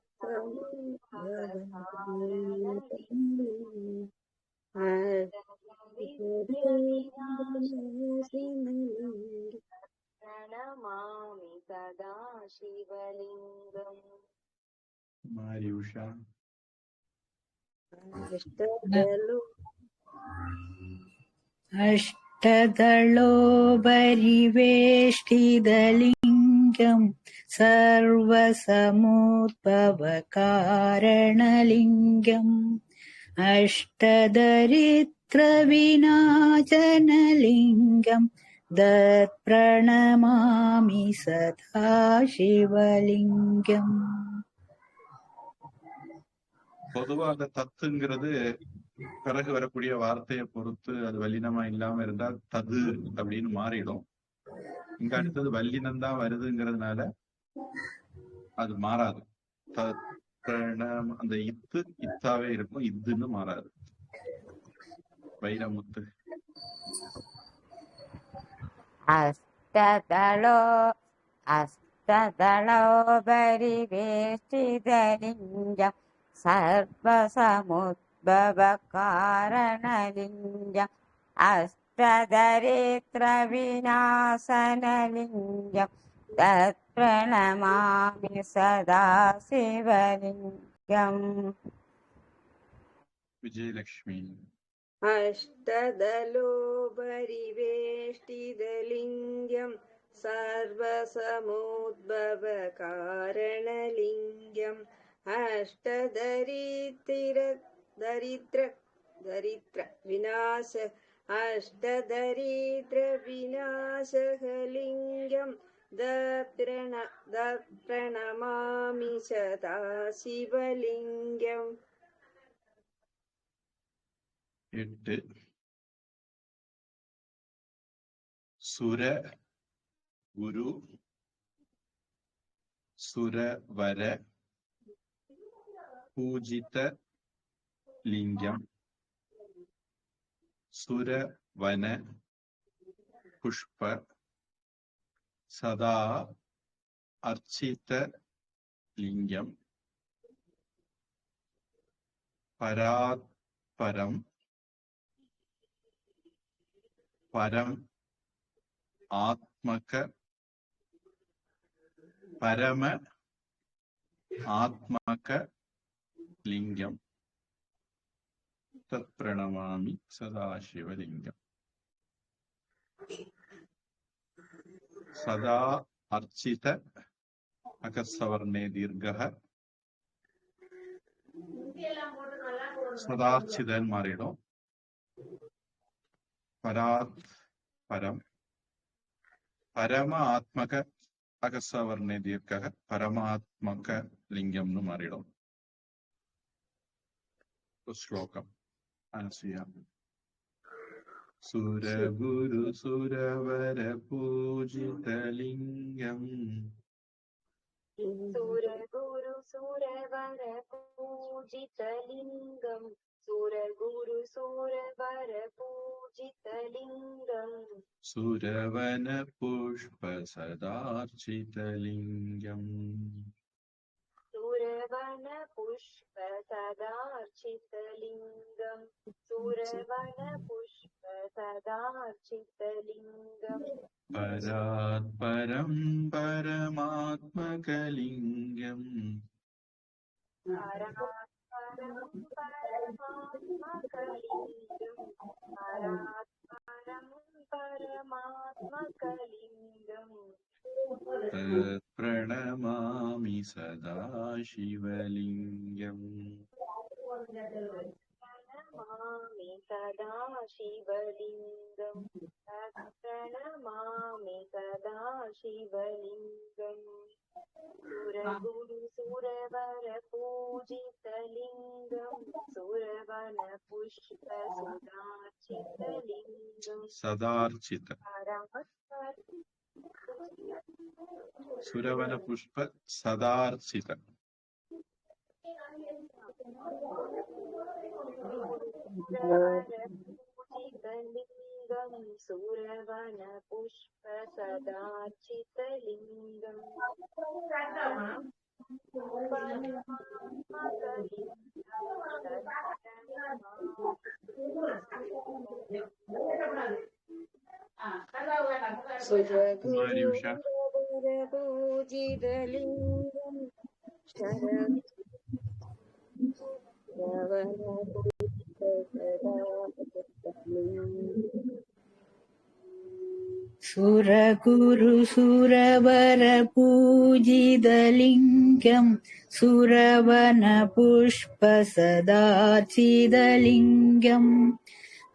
प्रणमामि सदा शिवलिङ्गम्
मार्युषा
अष्टदलो
अष्टदलोपरिवेष्टितलिङ्गं सर्वसमुद्भवकारणलिङ्गम् अष्टदरिद्रविनाशनलिङ्गं तत्प्रणमामि सदा शिवलिङ्गम्.
பொதுவா அந்த தத்துங்கிறது பிறகு வரக்கூடிய வார்த்தையை பொறுத்து அது வல்லினமா இல்லாம இருந்தா தது அப்படின்னு மாறிடும். இங்க அடுத்தது வல்லினம் தான் வருதுங்கிறதுனால அது மாறாது. அந்த இத்தாவே இருக்கும், இதுன்னு மாறாது. வைரமுத்து
अष्टदलोपरिवेष्टितलिङ्गं सर्वसमुद्भवकारणलिङ्गम् अष्टदरिद्रविनाशनलिङ्गं तत्प्रणमामि सदा शिवलिङ्गम्.
விஜயலட்சுமி
अष्टदलोपरिवेष्टितलिङ्गं सर्वसमुद्भवकारणलिङ्गम् अष्टदरिद्रविनाशकलिङ्गं प्रणमामि सदा शिवलिङ्गम्.
8 சுர குரு சுரவர பூஜித லிங்கம் சுரவன புஷ்ப சதா அர்ச்சித லிங்கம் பராத்பரம் பரம் ஆத்மக பரம ஆத்மக லிங்கம் தத் பிரணமாமி சதாசிவலிங்கம். சதா அர்ச்சித அகசவர்ணே தீர்க்கः சதார்ச்சிதன் மாறிடும். பராத் பரம் பரம ஆத்மக அகசவர்ணே தீர்க்கः பரமாத்மக லிங்கம்னு மாறிடும். ஸ்லோகம் அனசூயா. சுரகுரு சுரவர பூஜிதலிங்கம்
सुरगुरु सुरवर पूजितलिङ्गम् सुरगुरु सुरवर पूजितलिङ्गम्
சுரவன புஷ்ப சதார்ச்சிதலிங்கம்
सुरवन पुष्प सदार्चितलिङ्गम् सुरवन पुष्प सदार्चितलिङ्गम्
பராத் பரம் பரமாத்மகலிங்கம்
परात्परं परमात्मकलिङ्गम् परात्परं परमात्मकलिङ्गम्
பிரணமாமி சதா சிவலிங்கம்.
प्रणमामि सदा शिवलिङ्गं प्रणमामि सदा शिवलिङ्गं सुरगुरुसुरवर पूजितलिङ्गं सुरवनपुष्पसुधार्चितलिङ्गं
சதார்ச்சித சுரவன புஷ்ப சதார்ச்சித.
पूजितलिङ्गं सुरवनपुष्पसदार्चितलिङ्गं
குமாரி உஷா.
பூஜிதலிங்கம்
சுரகுரு சுரவர பூஜிதலிங்கம் சுரவன புஷ்ப சதார்ச்சிதலிங்கம்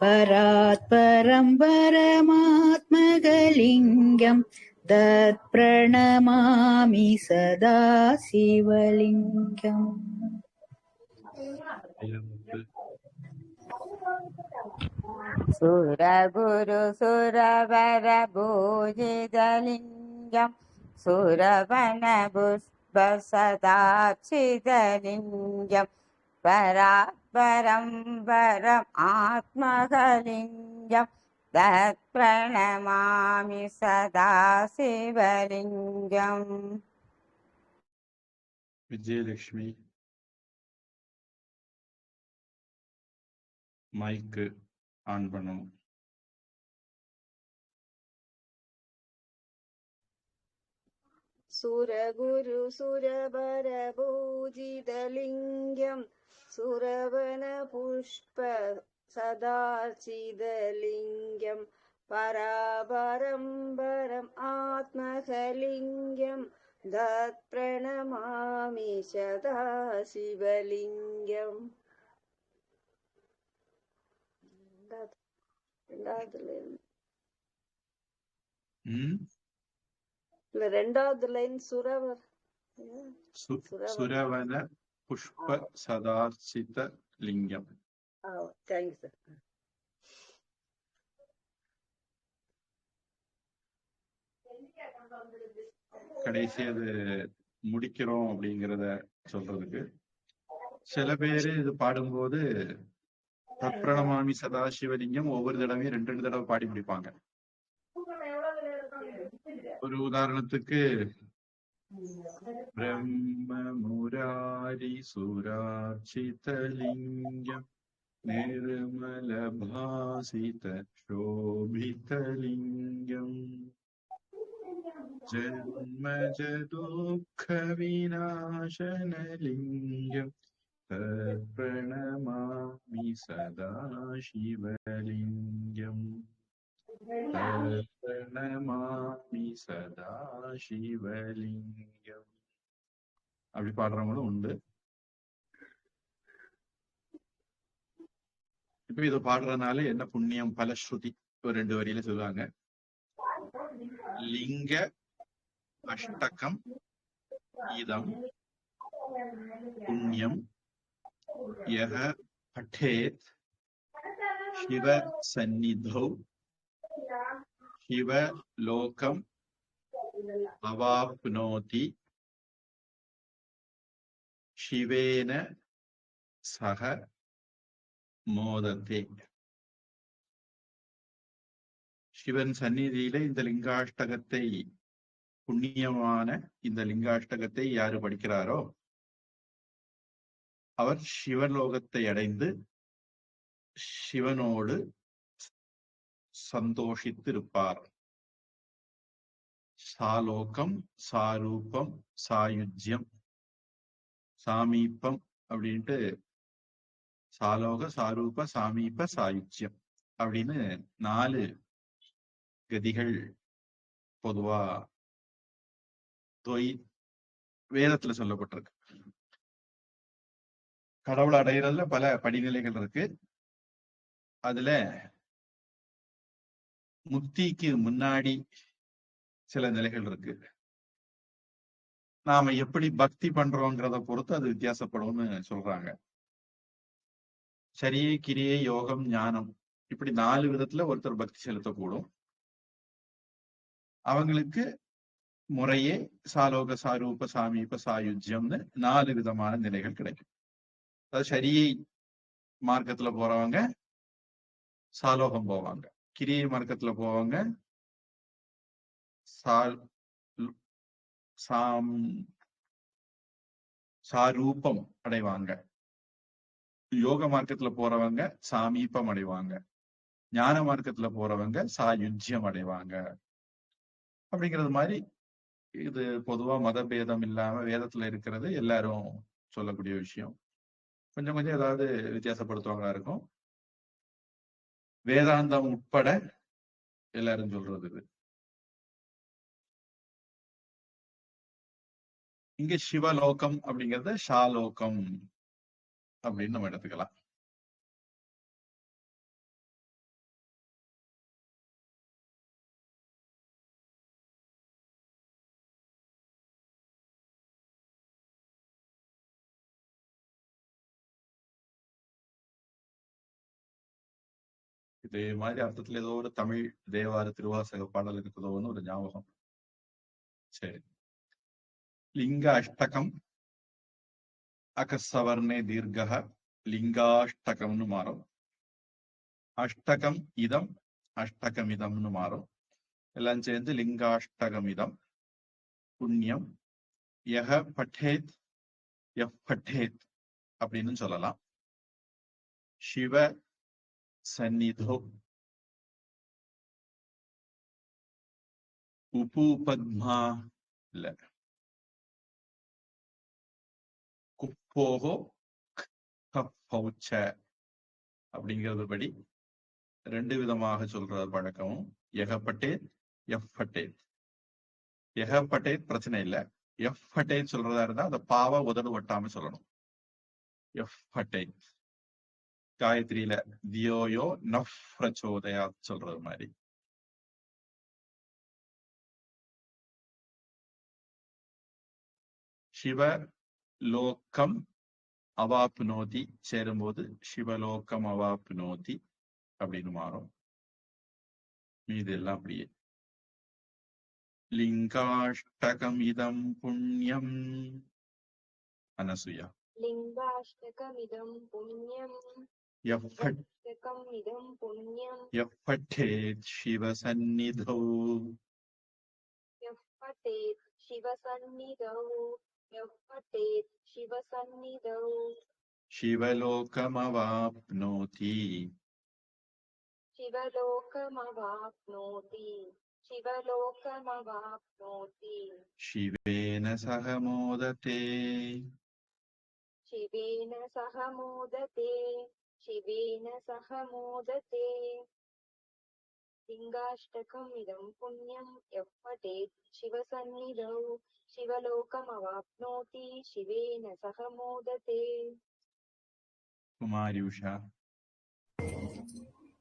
பராத்பரம் பரமாத்மகலிங்கம் தத் பிரணமாமி சதா சிவலிங்கம்.
சுரகுரு சுரவர பூஜிதலிங்கம் சுரவன புஷ்ப சதார்ச்சிதலிங்கம் பராத்பரம் பரம் ஆத்மகலிங்கம் தத் பிரணமாமி சதா சிவலிங்கம்.
விஜயலட்சுமி மைக்கு ஆன் பண்ணணும்.
சுரகுரு சுரவர பூஜிதலிங்கம் சுரவன புஷ்ப சதார்ச்சிதலிங்கம் பராபரம் பரம் ஆத்மகலிங்கம் தத் பிரணமாமி சதா சிவலிங்கம். ரெண்டாவது லைன் சுரவர்
சுரவன புஷ்ப சதார்ச்சித லிங்கம்.
Thank you sir.
கடைசி அது முடிக்கிறோம் அப்படிங்கிறத சொல்றதுக்கு சில பேரு இது பாடும்போது தத்பிரணமாமி சதாசிவலிங்கம் ஒவ்வொரு தடவையும் ரெண்டு தடவை பாடி முடிப்பாங்க. ஒரு உதாரணத்துக்கு பிரம்ம முராரி சுரார்ச்சிதலிங்கம் நிர்மல பாசித சோபிதலிங்கம் ஜன்மஜ துக்க விநாசனலிங்கம் பிரணமாமி சதா சிவலிங்கம் பிரணமாமி சதா சிவலிங்கம். அப்படி பாடுறவங்களும் உண்டு. இப்ப இதை பாடுறதுனால என்ன புண்ணியம் பலஸ்ருதி ஒரு 2 வரியில சொல்லுவாங்க. லிங்க அஷ்டகம் இதம் புண்ணியம் யஹ பठेत शिव सन्निधौ शिवलोकम् अवाप्नोति शिवेन सह மோதத்தே. சிவன் சந்நிதியில இந்த லிங்காஷ்டகத்தை புண்ணியமான இந்த லிங்காஷ்டகத்தை யாரு படிக்கிறாரோ அவர் சிவலோகத்தை அடைந்து சிவனோடு சந்தோஷித்திருப்பார். சாலோகம் சாரூபம் சாயுஜ்யம் சாமீபம் அப்படின்ட்டு சாலோக சாரூப சாமீப சாயுஜ்யம் அப்படின்னு 4 கதிகள் பொதுவா வேதத்துல சொல்லப்பட்டிருக்கு. கடவுளை அடைகிறதுல பல படிநிலைகள் இருக்கு. அதுல முக்திக்கு முன்னாடி சில நிலைகள் இருக்கு. நாம எப்படி பக்தி பண்றோங்கிறத பொறுத்து அது வித்தியாசப்படும்னு சொல்றாங்க. சரியை, கிரியை, யோகம், ஞானம், இப்படி 4 விதத்துல ஒருத்தர் பக்தி செலுத்தக்கூடும். அவங்களுக்கு முறையே சாலோக, சாரூப, சாமீப, சாயுஜ்யம்னு 4 விதமான நிலைகள் கிடைக்கும். அதாவது சரியை மார்க்கத்துல போறவங்க சாலோகம் போவாங்க, கிரியை மார்க்கத்துல போவாங்க சாரூபம் அடைவாங்க, யோக மார்க்கத்துல போறவங்க சாமீபம் அடைவாங்க, ஞான மார்க்கத்துல போறவங்க சாயுஜ்யம் அடைவாங்க. அப்படிங்கிறது மாதிரி இது பொதுவா மதபேதம் இல்லாம வேதத்துல இருக்கிறது எல்லாரும் சொல்லக்கூடிய விஷயம். கொஞ்சம் கொஞ்சம் ஏதாவது வித்தியாசப்படுத்துவாங்களா இருக்கும். வேதாந்தம் உட்பட எல்லாரும் சொல்றது இது. இங்க சிவலோகம் அப்படிங்கறத ஷாலோகம் அப்படின்னு நம்ம எடுத்துக்கலாம். இதே மாதிரி அர்த்தத்துல ஏதோ ஒரு தமிழ் தேவார திருவாசக பாடல் இருக்குதோன்னு ஒரு ஞாபகம். சரி, லிங்க அஷ்டகம் அகசவர்ணே தீர்க்கக லிங்காஷ்டகம்னு மாறும். அஷ்டகம் இதம் அஷ்டகம் இதம்னு மாறும். எல்லாம் சேர்ந்து லிங்காஷ்டகம் இதம் புண்ணியம் யஹ பட்டேத் யப் பட்டேத் அப்படின்னு சொல்லலாம். சிவ சந்நிதோ உபூபத்மா இல்ல குப்போகோ கப்பௌச்ச அப்படிங்கிறது படி 2 விதமாக சொல்ற பழக்கமும் எகப்பட்டேத் எஃப் பட்டேத். எகப்பட்டேத் பிரச்சனை இல்லை, எஃப் பட்டேத் சொல்றதா இருந்தா அந்த பாவ உதடு ஒட்டாம சொல்லணும். எஃப் பட்டேத் காயத்ரியில தியோயோ நஃப் பிரச்சோதயா சொல்றது மாதிரி. சிவ லோகம் அவாப்னோதி சேரும்போது சிவலோகம் அவாப்னோதி அப்படின்னு மாறும். மீது எல்லாம் அப்படியே. லிங்காஷ்டகம் இதம் புண்ணியம் அனசுயா.
लिङ्गाष्टकमिदं पुण्यम्
यः
अष्टकमिदं पुण्यम्
यः पठेत् शिवसन्निधौ
यः पठेत् शिवसन्निधौ यः पठेत् शिवसन्निधौ
शिवलोकमवाप्नोति
शिवलोकमवाप्नोति शिवलोकमवाप्नोति
शिवेन सह मोदते
शिवेन सह मोदते शिवेन सह मोदते लिङ्गाष्टकमिदं पुण्यं यः पठेत् शिवसन्निधौ शिवलोकमवाप्नोति शिवेन सह मोदते
कुमारी उषा.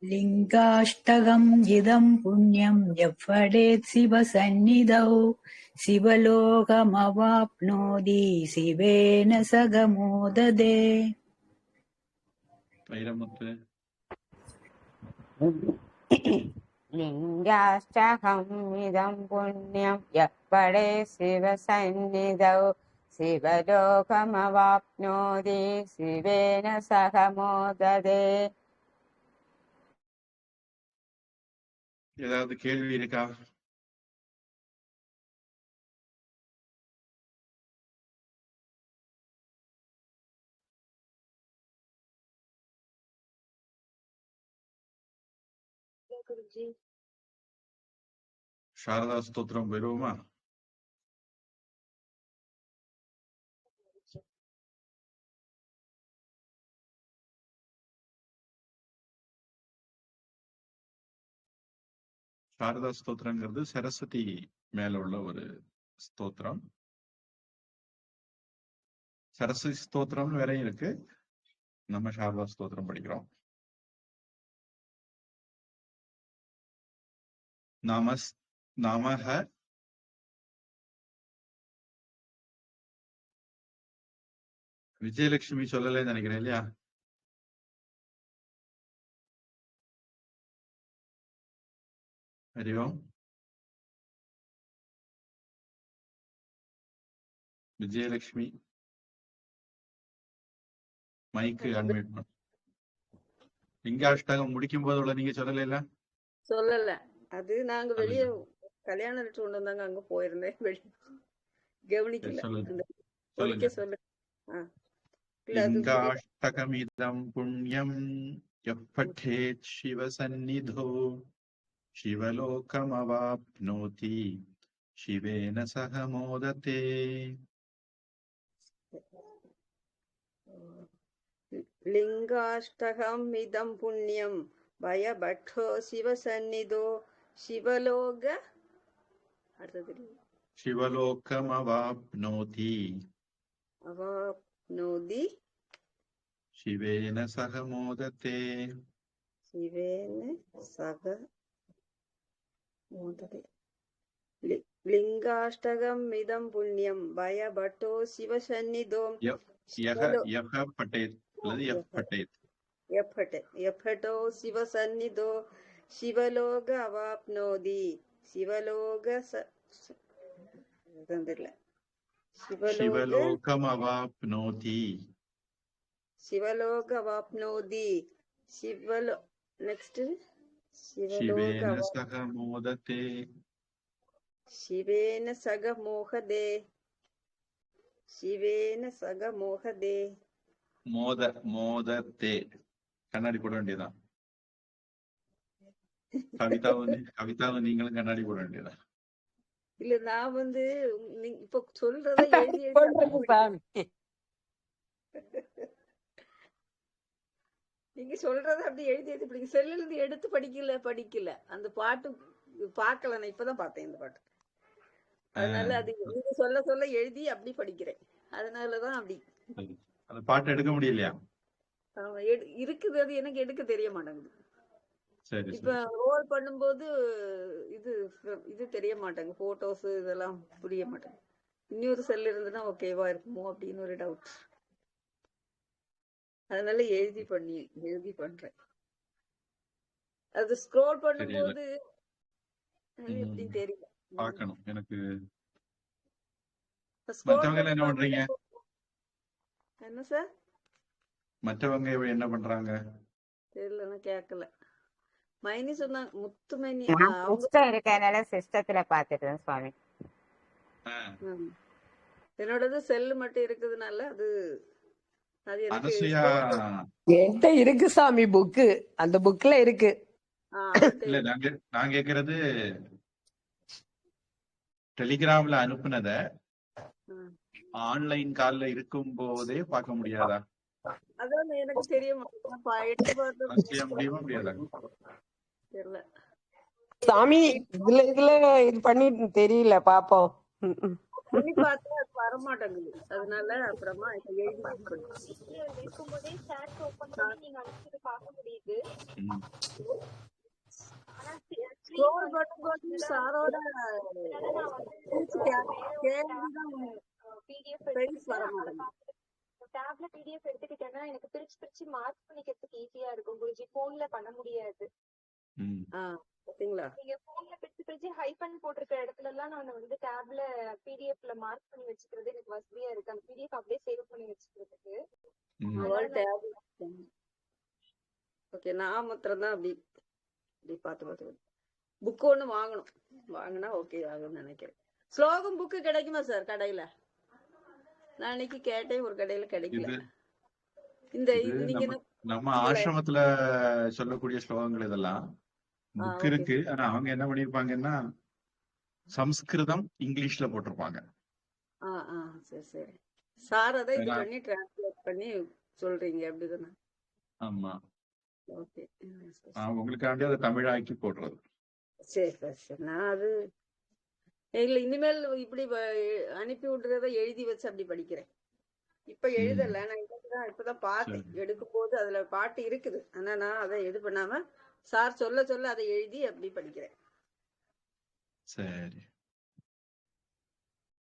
लिङ्गाष्टकम् इदम् पुण्यम् यः पठेत् शिवसन्निधौ शिवलोकमवाप्नोति शिवेन सह मोदते.
வைரமுத்து.
लिङ्गाष्टकमिदं पुण्यं यः पठेत् शिवसन्निधौ शिवलोकमवाप्नोति शिवेन सह मोदते.
ஏதாவது கேள்வி இருக்கா?
गुरुजी
சாரதா ஸ்தோத்திரம் வருவோமா? சாரதா ஸ்தோத்திரங்கிறது சரஸ்வதி மேல உள்ள ஒரு ஸ்தோத்திரம். சரஸ்வதி ஸ்தோத்திரம்னு வேறையும் இருக்கு. நம்ம சாரதா ஸ்தோத்திரம் படிக்கிறோம். நமஹ விஜயலட்சுமி சொல்லலைன்னு நினைக்கிறேன் இல்லையா? ஹரி ஓம். விஜயலட்சுமி மைக்கு அன்மியூட் பண்ணு. லிங்காஷ்டகம் முடிக்கும் போது உள்ள நீங்க சொல்லல?
சொல்லல. அது நாங்க வெளியே கல்யாணம் எடுத்து கொண்டு வந்தாங்க, அங்க போயிருந்தேன். கவனிக்கல.
சொல்லுங்க
முடிக்க
சொல்லுங்க.
சொல்லு. இல்ல அது
லிங்காஷ்டகமிதம் புண்ணியம் யப்பட்டேத் சிவசந்நிதோ சிவலோகமவாப்னோதி சிவேன சக மோததே.
லிங்காஷ்டகம் இதம் புண்ணியம் பயபட்டோ சிவசந்நிதோ சிவலோக அடுத்தது
சிவலோகமவாப்னோதி
அவாப்னோதி
சிவேன சக மோததே.
சிவேன சக மோததே. லிங்காஷ்டகம் இதம் புண்ணியம் பயபட்டோ சிவசந்நிதோ எப்பட்டோ சிவசந்நிதோ சிவலோக அவாப்னோதி
சிவலோகமவாப்னோதி
நெக்ஸ்ட்
சிவேன சக மோததே.
சிவேன சக மோகதே. சிவேன சக மோகதே.
மோதத்தே கண்ணாடி போட வேண்டியதான். கவிதாவும் நீங்களும் கண்ணாடி போட வேண்டியதான்.
இல்ல நான் இப்ப சொல்றத எழுதி நீங்க சொல்றத அப்படி எழுதி படிக்க செல்லுல இருந்து எடுத்து படிக்கல அந்த பாட்டு பாக்கல. நான் இப்பதான் பார்த்தேன் இந்த பாட்டு. அதனால அது நீங்க சொல்ல எழுதி அப்படி படிக்கிறேன். அதனாலதான் அப்படி
அந்த பாட்டு எடுக்க முடியலையா?
இருக்குது, அது எனக்கு எடுக்க தெரிய மாட்டேங்குது.
சரி
இப்ப ரோல் பண்ணும்போது இது தெரிய மாட்டேங்க. போட்டோஸ் இதெல்லாம் புரிய மாட்டேங்குது. இன்னொரு செல் இருந்துன்னா ஓகேவா இருக்குமோ அப்படின்னு ஒரு டவுட். அதனால எழுதி பண்றேன். அது ஸ்க்ரோல் பண்ணும்போது எப்படி தெரியல.
பார்க்கணும். எனக்கு மற்றவங்க என்ன பண்றீங்க?
என்ன சார்
மற்றவங்க என்ன பண்றாங்க
தெரியல, நான் கேட்கல. மைனி சொன்னாங்க, முத்துமணி
சிஸ்டம் இருக்கனால சிஸ்டத்துல பாத்துட்டேன் சுவாமி.
என்னோடது செல்லு மட்டும் இருக்குதுனால அது எனக்கு
என்கிட்ட இருக்கு சாமி புக்கு. அந்த புக்ல இருக்கு.
இல்ல நான் கேக்குறது டெலிகிராம்ல அனுப்புனத ஆன்லைன் கால்ல இருக்கும் போதே பார்க்க முடியாதா?
அதான் எனக்கு தெரிய
முடியுமா முடியாதா?
தெரியல
சாமி. இதுல இது பண்ணி தெரியல, பாப்போம்.
பார்த்தா அது வரமாட்டேங்குது. அதனால அப்புறமா
இருக்கும்போதே சாட் ஓபன் பண்ணி நீங்க அனுப்பிச்சு பார்க்க முடியுது.
சாரோட
டேப்ல பிடிஎஃப் எடுத்துக்கிட்டேன்னா எனக்கு பிரிச்சு மார்க் பண்ணிக்கிறதுக்கு ஈஸியா இருக்கும் குருஜி. போன்ல பண்ண முடியாது. நீங்க போன்ல பிரிச்சு ஹைபன் போட்டிருக்க இடத்துல எல்லாம் நான் டேப்ல பிடிஎஃப்ல மார்க் பண்ணி வச்சுக்கிறது எனக்கு வசதியா இருக்கு. அந்த பிடிஎஃப் அப்படியே சேவ் பண்ணி வச்சுக்கிறதுக்கு.
ஓகே, நான் மாத்திரம் தான் அப்படி பார்த்து புக் ஒண்ணு வாங்கினா ஓகே ஆகும்னு நினைக்கிறேன். ஸ்லோகம் புக்கு கிடைக்குமா சார் கடையில? நான் அன்னைக்கு கேட்டேன், ஒரு கடையில கிடைக்கல. இந்த நீங்க
நம்ம ஆசிரமத்துல சொல்லக்கூடிய ஸ்லோகங்கள் இதெல்லாம் புக் இருக்கு. ஆனா அவங்க என்ன பண்ணிருப்பாங்கன்னா சம்ஸ்கிருதம் இங்கிலீஷ்ல போட்டிருப்பாங்க.
சரி சரி. சார் அதை இது பண்ணி டிரான்ஸ்லேட் பண்ணி சொல்றீங்க அப்படிதானே?
ஆமா.
ஓகே,
உங்களுக்காண்டி அதை தமிழாக்கி போடுறது.
சரி சரி. நான் அது இல்ல, இனிமேல் இப்படி அனுப்பி விடுறத எழுதி வச்சு அப்படி படிக்கிறேன். இப்ப
ம்.
எழுதல, நான் இப்பதான் பார்த்தேன்.
சரி.
எடுக்கும் போது அதுல பாட்டு இருக்குது. ஆனா நான் அதை இது பண்ணாம சார் சொல்ல சொல்ல அதை எழுதி அப்படி படிக்கிறேன்.
சரி.